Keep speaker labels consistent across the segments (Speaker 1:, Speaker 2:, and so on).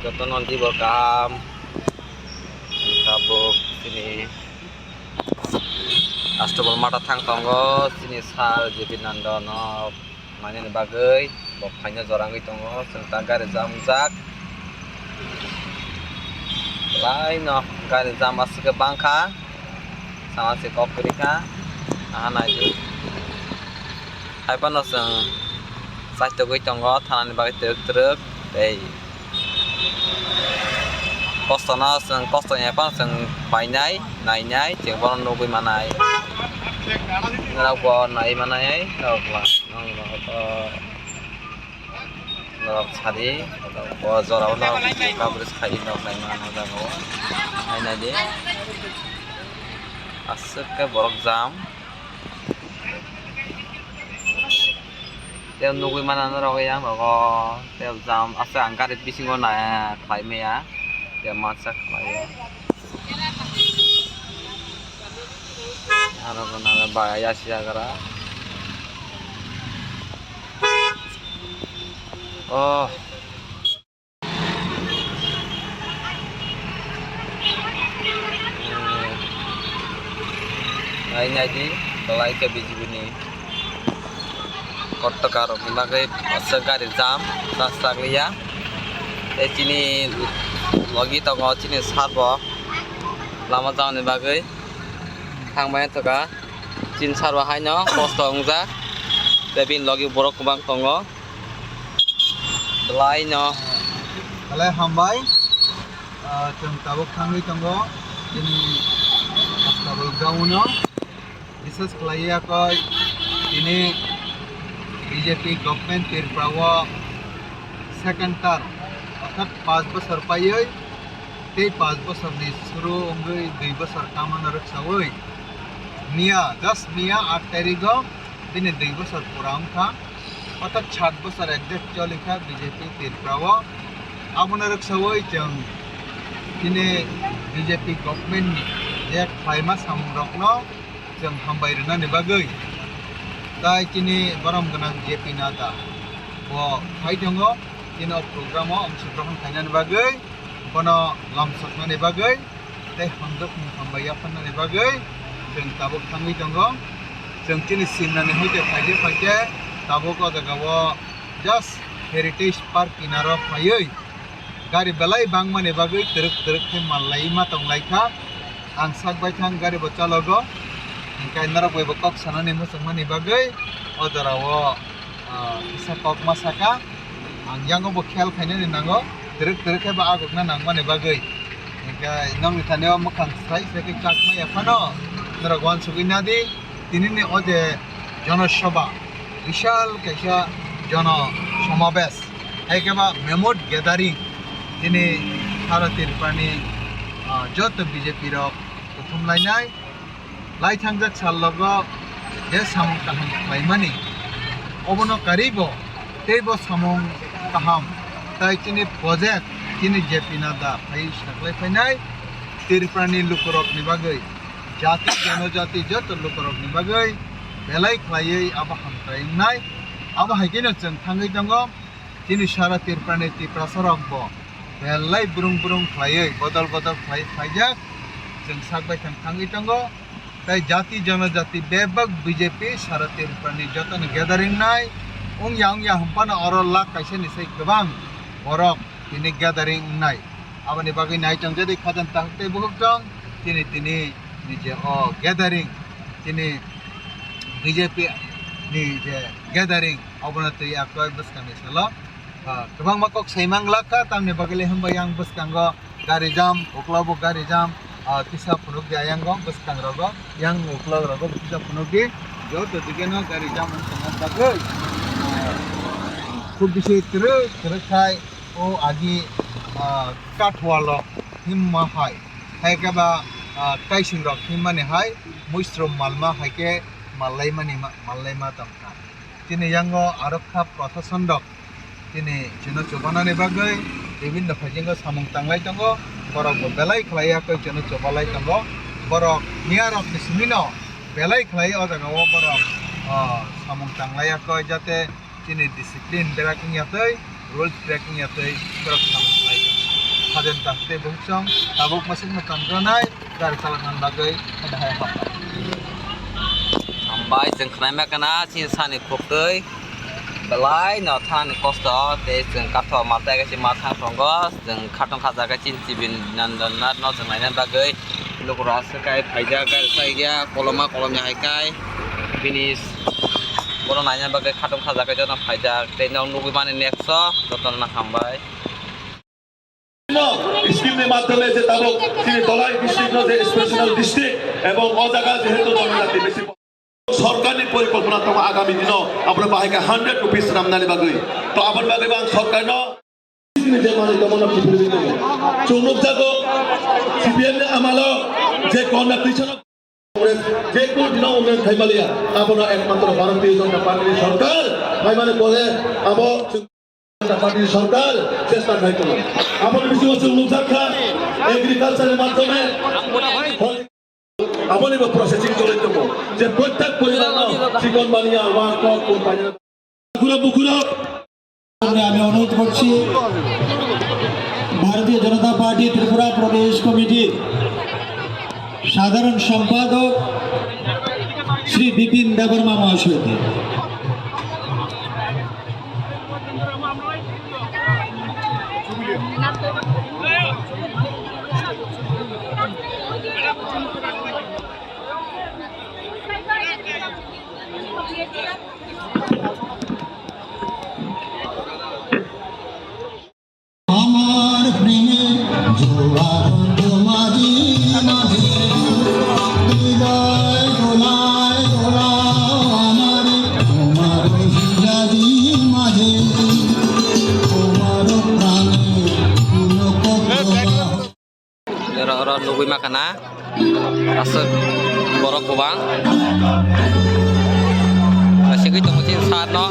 Speaker 1: Joto nanti berkam tabuk sini Astobal mata thang tongo sini sal jepi nandono mane bagai bokanya jorangi tongo serta gari jamjak lai no gari jam asike bangka sama si koprika anaju hai pano seng saito goi tongo thanani bagai truk ei kostona seng kostonya apa seng painai nainai jeung bono nugui manai ngarau bo nai manai rok la ngarau sari bo jorau na kabris khai nok nai mana jago nainai de asuk ke borok jam teo nugui mana rok yang rogo teo jam asa angkarit bisingo na khai meya dia masak lah ano ko na bahaya siya kara oh lain aja kelai ke biji bini kotak karo dimakai segari jam sastra liya sini lagi tongo sini sarbo lama jalan bagai thangbai toka chin sarbo haino kosto ongja tebin lagi borok kubang tongo belai no
Speaker 2: kalai hambai jeng tabuk thangui tongo ini tabul gauno bises kelai ko ini BJP government tirprawa second term অর্থাৎ 5 বছর পাইই এই 5 বছর নি শুরু অঙ্গই 2 বছর কামান রক্ষাওই মিয়া 10 মিয়া 8 তারিখ দিনে 2 বছর পুরাংখা অর্থাৎ 60 বছর একজ্যাক্ট চলিখা বিজেপি তীরপ্রাও আমনা রক্ষাওই जों দিনে বিজেপি গভর্নমেন্ট যে খাইমা সামরকনো जों হামবাইরনা নিবাগৈ তাই তিনি গরম গনাং জেপি নাদা ও phi দङ ini program angsugrahan kainan bagai bono lamsakna bagai teh handak hambaya panna bagai jeung tabuk tangui tongo jeung kini simnani hoite faide tabuk odagawo just heritage park kinaro phayoi gari belai bangmane bagai teruk ke mallai ma tonglaikha ang sakbai thang gari bachalogo ingkai naro boi bokok sanani musangmani bagai odarawo isa kok masaka ang yang bo khel khaine ni nango teruk ke ba agok na nangmane bagai engka nong ni thaneo makhang sai se ke chak ma yaphano naragon sugina di tinini ode জনসভা বিশাল কাইসা জন সমাবেশ একেবা মেমোট gathering তিনি ভারতের প্রাণী যত BJP rock প্রথম লাইনাই লাই থাংজাক সাল্লগ যে সামং কাহাম লাইমানি অবনকারিব তেইব সামং kaham tai kini project kini jepi nada pai saklai painai tirprani lukorok ni bagai jati janojati joto lukorok ni bagai belai khlaiei aba hamtrai nai aba haikena जों thangai tongo kini sara tirprani ti prasarok bo belai burung khlaiei bodol khlaijak जों sakbai thangai tongo tai jati janojati bebak BJP sara tirprani joto ni gathering nai ung yang hampana orol lak kaisa ni sai gobang borok ini gathering nai abani bagai nai tong jadi khadan tahte buhuk tong tini ni je gathering tini BJP ni je gathering abana tei akoy baskami sala gobang makok saimang lakha tamne bagale hamba yang baskango gari jam oklabo gari jam tisa punuk jayango baskang rogo yang oklab rogo tisa punuk di jo to digeno gari jam sangat bagai খুব বেশি terus khai o agi kathwalo himma hai hai ka ba kaising rok himma ne hai muistrom malma haike mallai ma tamka tini yango arokha proshashan dok tini jeno chobana ne bagai bibinno phajengo samung tanglai tongo borok belai khlaiya ko jeno chobalai tongo borok niarok ni simino belai khlai o jaga o borok samung tanglaiya ko jate kini disiplin tracking yatai rules tracking yatai berapa sama lagi haden tahte bungsong tabuk masing makanranai gari salangan bagai adahai hak.
Speaker 1: Hambai जों खोनायमा kana sin sani khokdoi belai no thani kosto te जों katho mata gasi matha thongo जों khatong khaja ga chin cibin nandan nat no जों naina bagai lokra sakai phaija gal saigya koloma kolomnya haikai finish boro naina bagai khatong khaja ga jona phaija te no nugi mane nekso joton na hambai
Speaker 3: স্কিমের মাধ্যমে যে তাবক তিনি Dalai district যে special district এবং অজাগা যেহেতু জনজাতি বেশি সরকারি পরিকল্পনা তো আগামী দিন আমরা বাহিকা 100 রুপিস রামনানি বাগৈ তো আবার বাগৈ বাং সরকার ন যে মানে তেমন পৃথিবী চৌনক জাগো সিপিএম আমালো যে কোনা কৃষ্ণ যে কোন দিন উন্নয়ন খাইমালিয়া আপনারা একমাত্র ভারতীয় জনতা পার্টির সরকার ভাই মানে বলে আবো পার্টির সরকার চেষ্টা খাই করলো আমাদের বেশি হচ্ছে উন্নয়ন এগ্রিকালচারের মাধ্যমে আমাদের প্রসেসিং করে দেবো যে প্রত্যেক পরিবার চিকন বানিয়া ওয়ান কক কোম্পানি
Speaker 4: আমি অনুরোধ করছি ভারতীয় জনতা পার্টি ত্রিপুরা প্রদেশ কমিটির সাধারণ সম্পাদক শ্রী বিপিন দেববর্মা মহাশয়কে আমার প্রেমে জোয়ার তোমারি মাঝে হৃদয় দোলায় দোলা আমার তোমার হিজারি মাঝে তোমার প্রাণে Pulak
Speaker 1: ora nugui makana asuk borok kubang asik itu mungkin saat no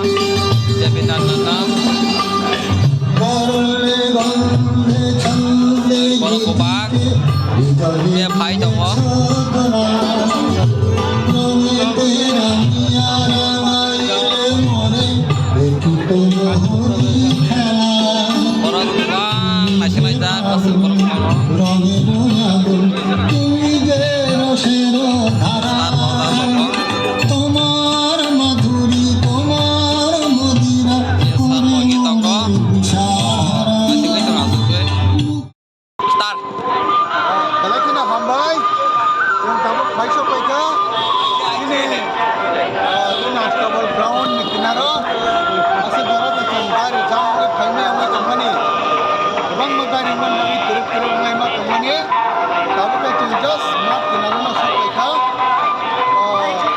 Speaker 1: jadi nanam borok kubang dia pai dong oh borok kubang nasionalitas asuk borok
Speaker 4: তোমার মাধুরী তোমার Medina
Speaker 1: start
Speaker 2: Kalau kena hambai, yang tabuk baisok paika, ini tu nastable brown ni kinaro, asal darat macam dar jam ke kami amai company, bang magar iman bagi turut mai mak company, tabuk macam just mak kinaro na sok paika,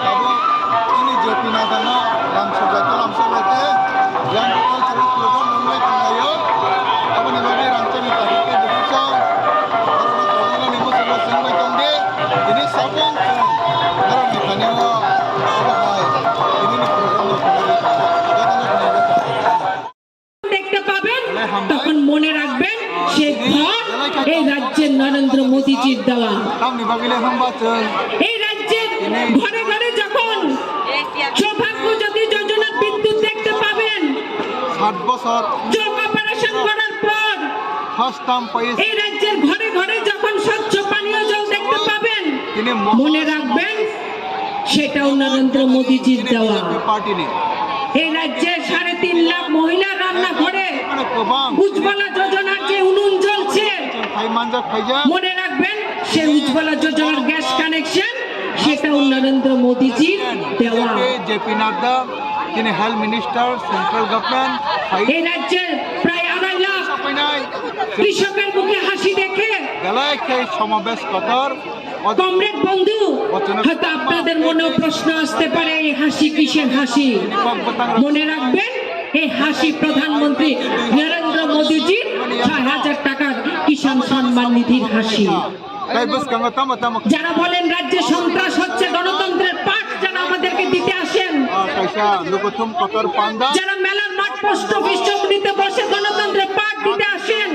Speaker 2: tabuk ini JP Nadana, lam sebete, yang kita cerita program mulai kangayo, apa ni bagi rancang ni tarik ke dibuka. Ini sabun dalam mekanik bahaya. Ini program
Speaker 5: দেখতে পাবেন তখন মনে রাখবেন সেই ঘর এই রাজ্যের নরেন্দ্র মোদীজির দেওয়া এই রাজ্যের ঘরে ঘরে যখন সৌভাগ্যজ্যোতি যোজনা বিদ্যুৎ দেখতে পাবেন
Speaker 2: 60 বছর
Speaker 5: যোগ অপারেশন করার পর
Speaker 2: ফার্স্ট টাইম পাইছে
Speaker 5: এই রাজ্যের ঘরে ঘরে যখন স্বচ্ছ পানীয় জল দেখতে পাবেন মনে রাখবেন সেটাও নরেন্দ্র মোদীজির দেওয়া
Speaker 2: পার্টি নেই
Speaker 5: এই রাজ্যের 3.5 লাখ মহিলা রান্নাঘরে উজ্জ্বলা যোজনার যে উনুন জ্বলছে মনে রাখবেন সেই উজ্জ্বলা যোজনার গ্যাস কানেকশন সেটাও নরেন্দ্র মোদীজির দেওয়া
Speaker 2: জেপি নাড্ডা তিনি হেলথ মিনিস্টার সেন্ট্রাল গভর্নমেন্ট
Speaker 5: এই রাজ্যের প্রায় 2.5 লাখ কৃষকের মুখে হাসি দেখে
Speaker 2: গলায় খেয়ে সমাবেশ করার
Speaker 5: কমরেড বন্ধু হয়তো আপনাদের মনেও প্রশ্ন আসতে পারে এই হাসি কিসের হাসি মনে রাখবেন এই হাসি প্রধানমন্ত্রী নরেন্দ্র মোদীজির 6,000 টাকার কিষাণ সম্মান নিধির হাসি যারা বলেন রাজ্যে সন্ত্রাস হচ্ছে গণতন্ত্রের পাঠ যারা আমাদেরকে দিতে আসেন যারা মেলার মাঠ পোস্ট অফিস চৌমুহনীতে বসে গণতন্ত্রের পাঠ দিতে আসেন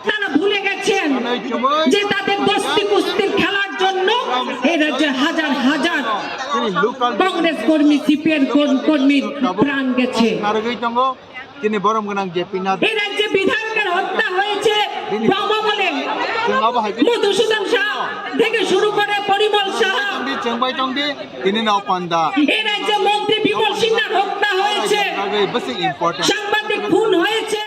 Speaker 5: তারা ভুলে গেছেন যে তাদের দস্তি কুস্তির খেলার জন্য এই রাজ্যে হাজার হাজার কংগ্রেস কর্মী সিপিএম কর্মীর প্রাণ গেছে
Speaker 2: তিনি বরম গনাং জেপি নাড্ডা
Speaker 5: এই রাজ্যে বিধায়কের হত্যা হয়েছে
Speaker 2: Sangaba hai
Speaker 5: মধুসূদন শাহ থেকে শুরু করে Parimal Saha
Speaker 2: Chengbai Chongdi ini nau panda
Speaker 5: এই রাজ্যে মন্ত্রী বিমল সিনহার হত্যা হয়েছে
Speaker 2: Basi important
Speaker 5: সাংবাদিক খুন হয়েছে